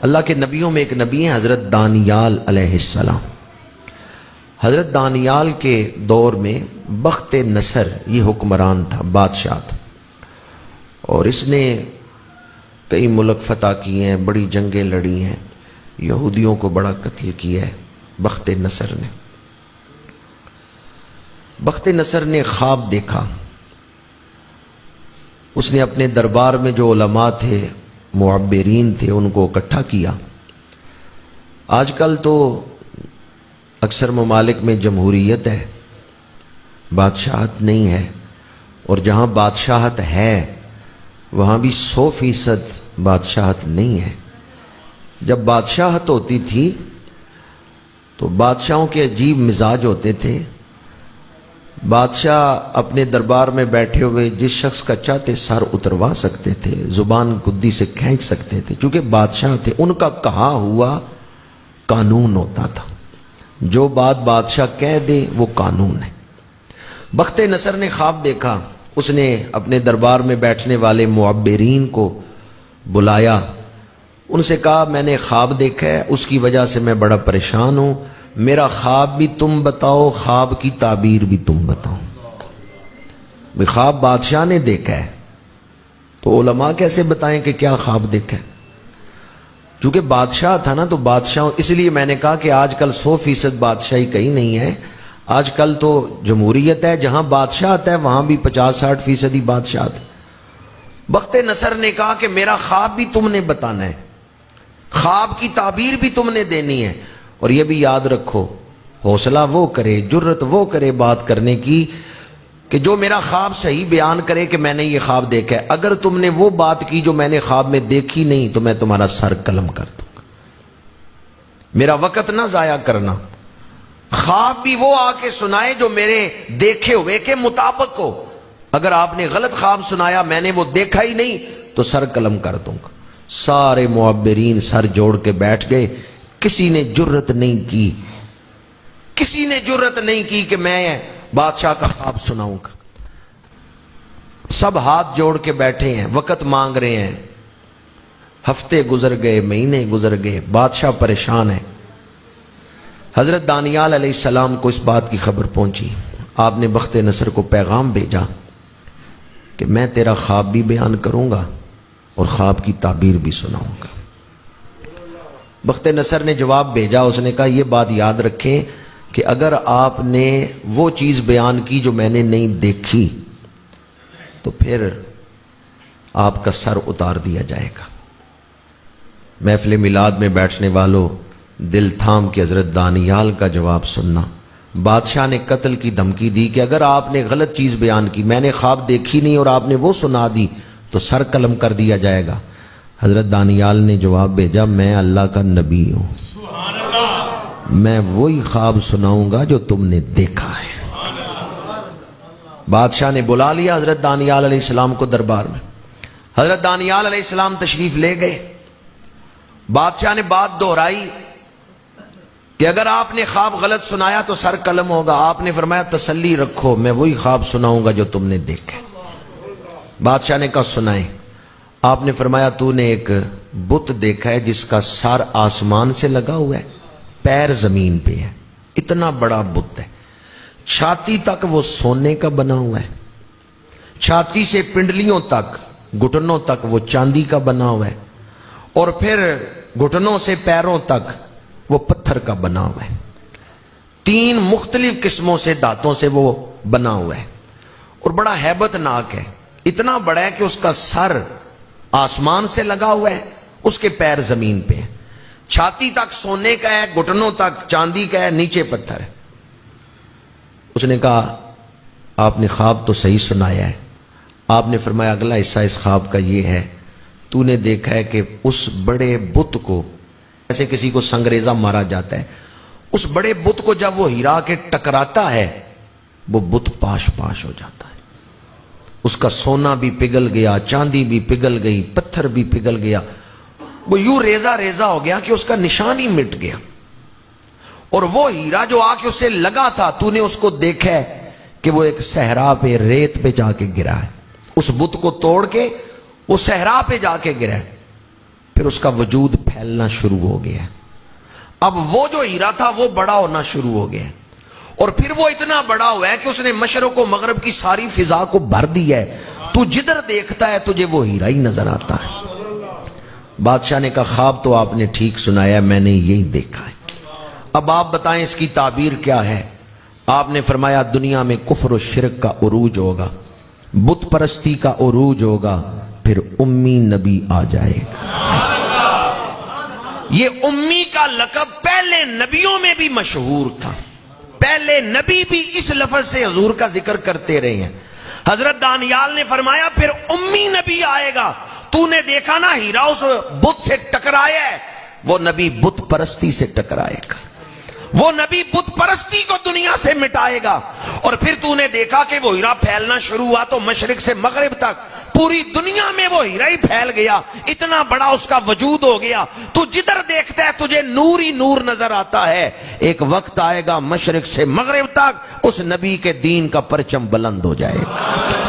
اللہ کے نبیوں میں ایک نبی ہیں حضرت دانیال علیہ السلام۔ حضرت دانیال کے دور میں بخت نصر یہ حکمران تھا، بادشاہ تھا، اور اس نے کئی ملک فتح کیے ہیں، بڑی جنگیں لڑی ہیں، یہودیوں کو بڑا قتل کیا ہے بخت نصر نے۔ بخت نصر نے خواب دیکھا، اس نے اپنے دربار میں جو علماء تھے، معبرین تھے، ان کو اکٹھا کیا۔ آج کل تو اکثر ممالک میں جمہوریت ہے، بادشاہت نہیں ہے، اور جہاں بادشاہت ہے وہاں بھی 100% بادشاہت نہیں ہے۔ جب بادشاہت ہوتی تھی تو بادشاہوں کے عجیب مزاج ہوتے تھے۔ بادشاہ اپنے دربار میں بیٹھے ہوئے جس شخص کا چاہتے سر اتروا سکتے تھے، زبان گدی سے کھینچ سکتے تھے، چونکہ بادشاہ تھے، ان کا کہا ہوا قانون ہوتا تھا۔ جو بات بادشاہ کہہ دے وہ قانون ہے۔ بخت نصر نے خواب دیکھا، اس نے اپنے دربار میں بیٹھنے والے معبرین کو بلایا، ان سے کہا میں نے خواب دیکھا ہے، اس کی وجہ سے میں بڑا پریشان ہوں، میرا خواب بھی تم بتاؤ، خواب کی تعبیر بھی تم بتاؤ۔ خواب بادشاہ نے دیکھا ہے تو علماء کیسے بتائیں کہ کیا خواب دیکھا ہے؟ چونکہ بادشاہ تھا نا، تو بادشاہ، اس لیے میں نے کہا کہ آج کل 100% بادشاہی کہیں نہیں ہے۔ آج کل تو جمہوریت ہے، جہاں بادشاہ آتا ہے وہاں بھی 50-60% ہی بادشاہ تھے۔ بخت نصر نے کہا کہ میرا خواب بھی تم نے بتانا ہے، خواب کی تعبیر بھی تم نے دینی ہے، اور یہ بھی یاد رکھو، حوصلہ وہ کرے، جرت وہ کرے بات کرنے کی کہ جو میرا خواب صحیح بیان کرے کہ میں نے یہ خواب دیکھا ہے۔ اگر تم نے وہ بات کی جو میں نے خواب میں دیکھی نہیں تو میں تمہارا سر قلم کر دوں گا۔ میرا وقت نہ ضائع کرنا، خواب بھی وہ آ کے سنائے جو میرے دیکھے ہوئے کے مطابق ہو۔ اگر آپ نے غلط خواب سنایا، میں نے وہ دیکھا ہی نہیں، تو سر قلم کر دوں گا۔ سارے معبرین سر جوڑ کے بیٹھ گئے، کسی نے جرت نہیں کی، کسی نے جرت نہیں کی کہ میں بادشاہ کا خواب سناؤں گا۔ سب ہاتھ جوڑ کے بیٹھے ہیں، وقت مانگ رہے ہیں۔ ہفتے گزر گئے، مہینے گزر گئے، بادشاہ پریشان ہے۔ حضرت دانیال علیہ السلام کو اس بات کی خبر پہنچی، آپ نے بخت نصر کو پیغام بھیجا کہ میں تیرا خواب بھی بیان کروں گا اور خواب کی تعبیر بھی سناؤں گا۔ بخت نصر نے جواب بھیجا، اس نے کہا یہ بات یاد رکھیں کہ اگر آپ نے وہ چیز بیان کی جو میں نے نہیں دیکھی تو پھر آپ کا سر اتار دیا جائے گا۔ محفل میلاد میں بیٹھنے والوں، دل تھام کے حضرت دانیال کا جواب سننا۔ بادشاہ نے قتل کی دھمکی دی کہ اگر آپ نے غلط چیز بیان کی، میں نے خواب دیکھی نہیں اور آپ نے وہ سنا دی تو سر قلم کر دیا جائے گا۔ حضرت دانیال نے جواب بھیجا، میں اللہ کا نبی ہوں، میں وہی خواب سناؤں گا جو تم نے دیکھا ہے۔ بادشاہ نے بلا لیا حضرت دانیال علیہ السلام کو دربار میں۔ حضرت دانیال علیہ السلام تشریف لے گئے۔ بادشاہ نے بات دہرائی کہ اگر آپ نے خواب غلط سنایا تو سر قلم ہوگا۔ آپ نے فرمایا تسلی رکھو، میں وہی خواب سناؤں گا جو تم نے دیکھا۔ بادشاہ نے کہا سنائیں۔ آپ نے فرمایا تو نے ایک بت دیکھا ہے جس کا سر آسمان سے لگا ہوا ہے، پیر زمین پہ ہے، اتنا بڑا بت ہے، چھاتی تک وہ سونے کا بنا ہوا ہے، چھاتی سے پنڈلیوں تک، گھٹنوں تک وہ چاندی کا بنا ہوا ہے، اور پھر گھٹنوں سے پیروں تک وہ پتھر کا بنا ہوا ہے، 3 مختلف قسموں سے دھاتوں سے وہ بنا ہوا ہے، اور بڑا ہیبت ناک ہے۔ اتنا بڑا ہے کہ اس کا سر آسمان سے لگا ہوا ہے، اس کے پیر زمین پہ ہیں، چھاتی تک سونے کا ہے، گھٹنوں تک چاندی کا ہے، نیچے پتھر ہے۔ اس نے کہا آپ نے خواب تو صحیح سنایا ہے۔ آپ نے فرمایا اگلا حصہ اس خواب کا یہ ہے، تو نے دیکھا ہے کہ اس بڑے بت کو، ایسے کسی کو سنگریزہ مارا جاتا ہے، اس بڑے بت کو جب وہ ہیرا کے ٹکراتا ہے وہ بت پاش پاش ہو جاتا ہے، اس کا سونا بھی پگھل گیا، چاندی بھی پگھل گئی، پتھر بھی پگھل گیا، وہ یوں ریزہ ریزہ ہو گیا کہ اس کا نشان ہی مٹ گیا۔ اور وہ ہیرا جو آ کے اسے لگا تھا، تو نے اس کو دیکھا ہے کہ وہ ایک صحرا پہ، ریت پہ جا کے گرا ہے، اس بت کو توڑ کے وہ صحرا پہ جا کے گرا ہے، پھر اس کا وجود پھیل پھیلنا شروع ہو گیا. اب وہ جو ہیرا تھا وہ بڑا ہونا شروع ہو گیا, اور پھر وہ اتنا بڑا ہوا ہے کہ اس نے مشرق و مغرب کی ساری فضا کو بھر دیا ہے. تو جدھر دیکھتا ہے تجھے وہ ہیرا ہی نظر آتا ہے. بادشاہ نے کہا خواب تو آپ نے ٹھیک سنایا, میں نے یہی دیکھا ہے, اب آپ بتائیں اس کی تعبیر کیا ہے. آپ نے فرمایا دنیا میں کفر و شرک کا عروج ہوگا, بت پرستی کا عروج ہوگا, پھر امی نبی آ جائے گا. یہ امی کا لقب پہلے نبیوں میں بھی مشہور تھا, پہلے نبی بھی اس لفظ سے حضور کا ذکر کرتے رہے ہیں. حضرت دانیال نے فرمایا پھر امی نبی آئے گا. تو نے دیکھا نا ہیرا اس بت سے ٹکرایا ہے, وہ نبی بت پرستی سے ٹکرائے گا, وہ نبی بت پرستی کو دنیا سے مٹائے گا. اور پھر تو نے دیکھا کہ وہ ہیرا پھیلنا شروع ہوا تو مشرق سے مغرب تک پوری دنیا میں وہ ہیرا ہی پھیل گیا, اتنا بڑا اس کا وجود ہو گیا. تو جدھر دیکھتا ہے تجھے نور ہی نور نظر آتا ہے. ایک وقت آئے گا مشرق سے مغرب تک اس نبی کے دین کا پرچم بلند ہو جائے گا.